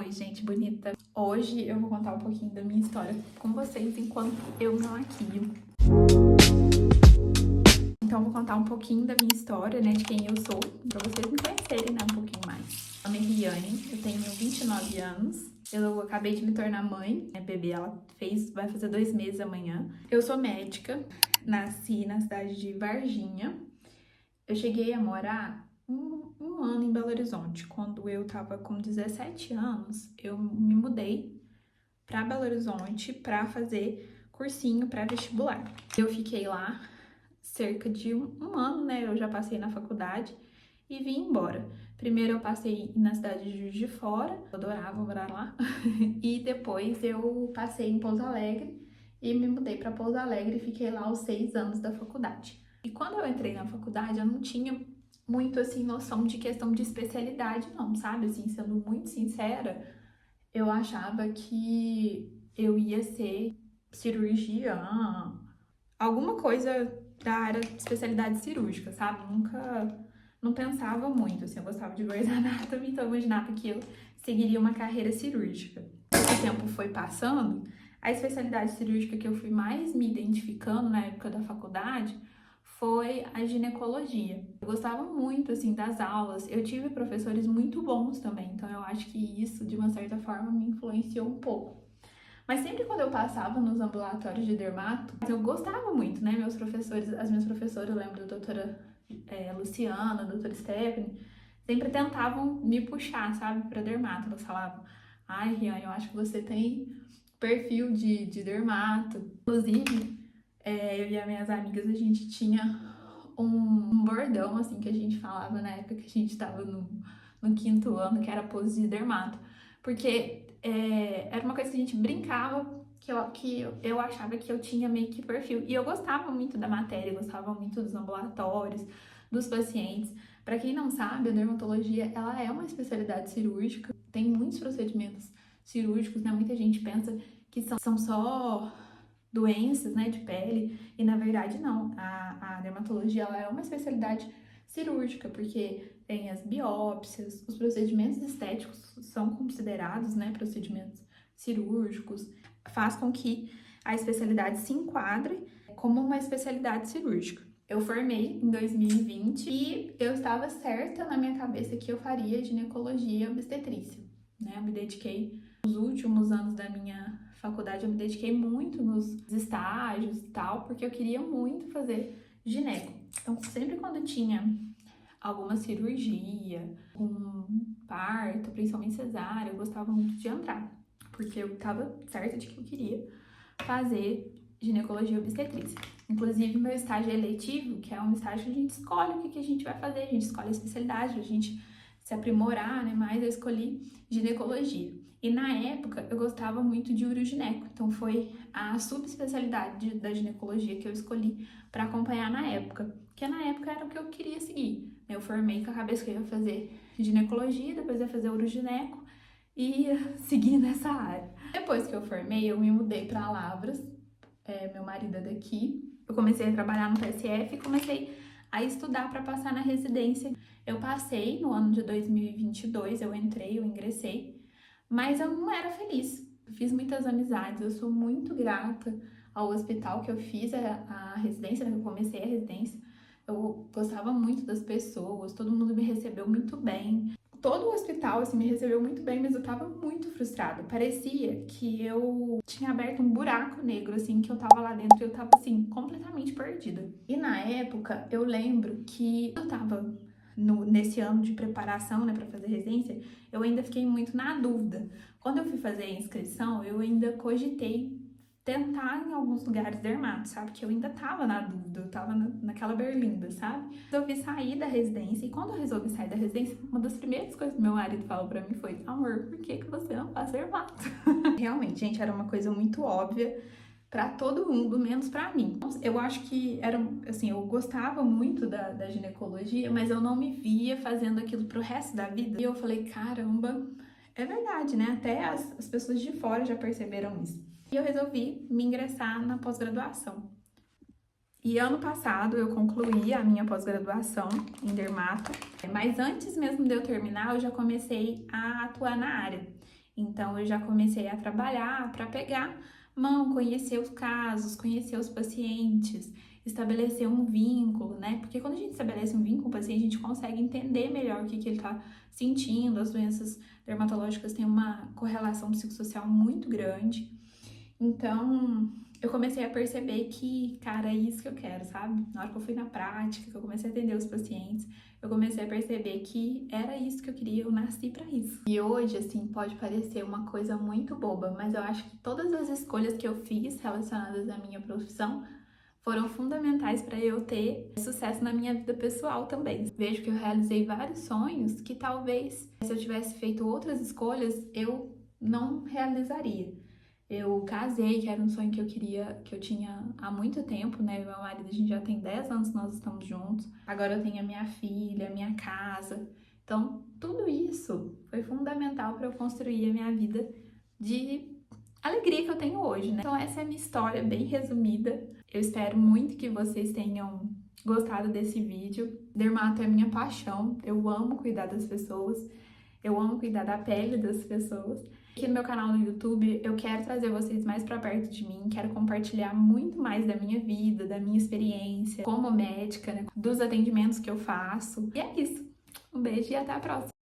Oi, gente bonita. Hoje eu vou contar um pouquinho da minha história com vocês enquanto eu me maquio. Então, eu vou contar um pouquinho da minha história, né, de quem eu sou, pra vocês me conhecerem, né, um pouquinho mais. Meu nome é Riane, eu tenho 29 anos. Eu acabei de me tornar mãe, minha bebê, vai fazer 2 meses amanhã. Eu sou médica, nasci na cidade de Varginha. Eu cheguei a morar um ano em Belo Horizonte. Quando eu tava com 17 anos, eu me mudei para Belo Horizonte para fazer cursinho pré-vestibular. Eu fiquei lá cerca de um ano, né? Eu já passei na faculdade e vim embora. Primeiro eu passei na cidade de Juiz de Fora, eu adorava morar lá. E depois eu passei em Pouso Alegre e me mudei para Pouso Alegre e fiquei lá os 6 anos da faculdade. E quando eu entrei na faculdade, eu não tinha muito, assim, noção de questão de especialidade, não, sabe? Assim, sendo muito sincera, eu achava que eu ia ser cirurgiã, alguma coisa da área de especialidade cirúrgica, sabe? Não pensava muito, assim, eu gostava de Grey's Anatomy, então eu imaginava que eu seguiria uma carreira cirúrgica. O tempo foi passando, a especialidade cirúrgica que eu fui mais me identificando na época da faculdade foi a ginecologia. Eu gostava muito, assim, das aulas. Eu tive professores muito bons também, então eu acho que isso, de uma certa forma, me influenciou um pouco. Mas sempre quando eu passava nos ambulatórios de dermato, eu gostava muito, né? Meus professores, as minhas professoras, eu lembro da doutora Luciana, da doutora Stephanie, sempre tentavam me puxar, sabe, pra dermato. Elas falavam, ai, Riane, eu acho que você tem perfil de dermato. Inclusive, eu e as minhas amigas, a gente tinha um bordão, assim, que a gente falava na época que a gente tava no quinto ano, que era pose de dermato. Porque era uma coisa que a gente brincava, que eu achava que eu tinha meio que perfil. E eu gostava muito da matéria, gostava muito dos ambulatórios, dos pacientes. Para quem não sabe, a dermatologia, ela é uma especialidade cirúrgica. Tem muitos procedimentos cirúrgicos, né? Muita gente pensa que são só doenças, né, de pele, e na verdade não. A dermatologia, ela é uma especialidade cirúrgica, porque tem as biópsias, os procedimentos estéticos são considerados, né, procedimentos cirúrgicos, faz com que a especialidade se enquadre como uma especialidade cirúrgica. Eu formei em 2020 e eu estava certa na minha cabeça que eu faria ginecologia e obstetrícia, né? Eu me dediquei nos últimos anos da minha faculdade, eu me dediquei muito nos estágios e tal, porque eu queria muito fazer gineco. Então, sempre quando tinha alguma cirurgia, um parto, principalmente cesárea, eu gostava muito de entrar, porque eu tava certa de que eu queria fazer ginecologia e obstetrícia. Inclusive, meu estágio eletivo, que é um estágio que a gente escolhe o que a gente vai fazer, a gente escolhe a especialidade, a gente se aprimorar, né? Mas eu escolhi ginecologia. E na época, eu gostava muito de urogineco, então foi a subespecialidade da ginecologia que eu escolhi para acompanhar na época, que na época era o que eu queria seguir. Eu formei com a cabeça que eu ia fazer ginecologia, depois ia fazer urogineco e ia seguir nessa área. Depois que eu formei, eu me mudei para Lavras, meu marido é daqui. Eu comecei a trabalhar no PSF e comecei a estudar para passar na residência. Eu passei no ano de 2022, eu ingressei, mas eu não era feliz. Eu fiz muitas amizades, eu sou muito grata ao hospital que eu fiz a residência, né? Eu comecei a residência. Eu gostava muito das pessoas, todo mundo me recebeu muito bem. Todo o hospital, assim, me recebeu muito bem, mas eu tava muito frustrada. Parecia que eu tinha aberto um buraco negro, assim, que eu tava lá dentro e eu tava, assim, completamente perdida. E na época, eu lembro que eu tava nesse ano de preparação, né, pra fazer residência, eu ainda fiquei muito na dúvida. Quando eu fui fazer a inscrição, eu ainda cogitei tentar em alguns lugares dermato, sabe? Que eu ainda tava na dúvida, eu tava naquela berlinda, sabe? Resolvi sair da residência, e quando eu resolvi sair da residência, uma das primeiras coisas que meu marido falou pra mim foi: amor, por que você não faz dermato? Realmente, gente, era uma coisa muito óbvia pra todo mundo, menos pra mim. Eu acho que era, assim, eu gostava muito da ginecologia, mas eu não me via fazendo aquilo pro resto da vida. E eu falei, caramba, é verdade, né? Até as pessoas de fora já perceberam isso. E eu resolvi me ingressar na pós-graduação. E ano passado eu concluí a minha pós-graduação em dermato, mas antes mesmo de eu terminar, eu já comecei a atuar na área. Então, eu já comecei a trabalhar para pegar mão, conhecer os casos, conhecer os pacientes, estabelecer um vínculo, né? Porque quando a gente estabelece um vínculo com o paciente, a gente consegue entender melhor o que ele tá sentindo. As doenças dermatológicas têm uma correlação psicossocial muito grande. Então, eu comecei a perceber que, cara, é isso que eu quero, sabe? Na hora que eu fui na prática, que eu comecei a atender os pacientes, eu comecei a perceber que era isso que eu queria, eu nasci pra isso. E hoje, assim, pode parecer uma coisa muito boba, mas eu acho que todas as escolhas que eu fiz relacionadas à minha profissão foram fundamentais para eu ter sucesso na minha vida pessoal também. Vejo que eu realizei vários sonhos que talvez, se eu tivesse feito outras escolhas, eu não realizaria. Eu casei, que era um sonho que eu queria, que eu tinha há muito tempo, né? Meu marido, a gente já tem 10 anos que nós estamos juntos. Agora eu tenho a minha filha, a minha casa. Então, tudo isso foi fundamental para eu construir a minha vida de alegria que eu tenho hoje, né? Então, essa é a minha história, bem resumida. Eu espero muito que vocês tenham gostado desse vídeo. Dermato é minha paixão. Eu amo cuidar das pessoas. Eu amo cuidar da pele das pessoas. Aqui no meu canal no YouTube, eu quero trazer vocês mais pra perto de mim, quero compartilhar muito mais da minha vida, da minha experiência como médica, né, dos atendimentos que eu faço. E é isso. Um beijo e até a próxima!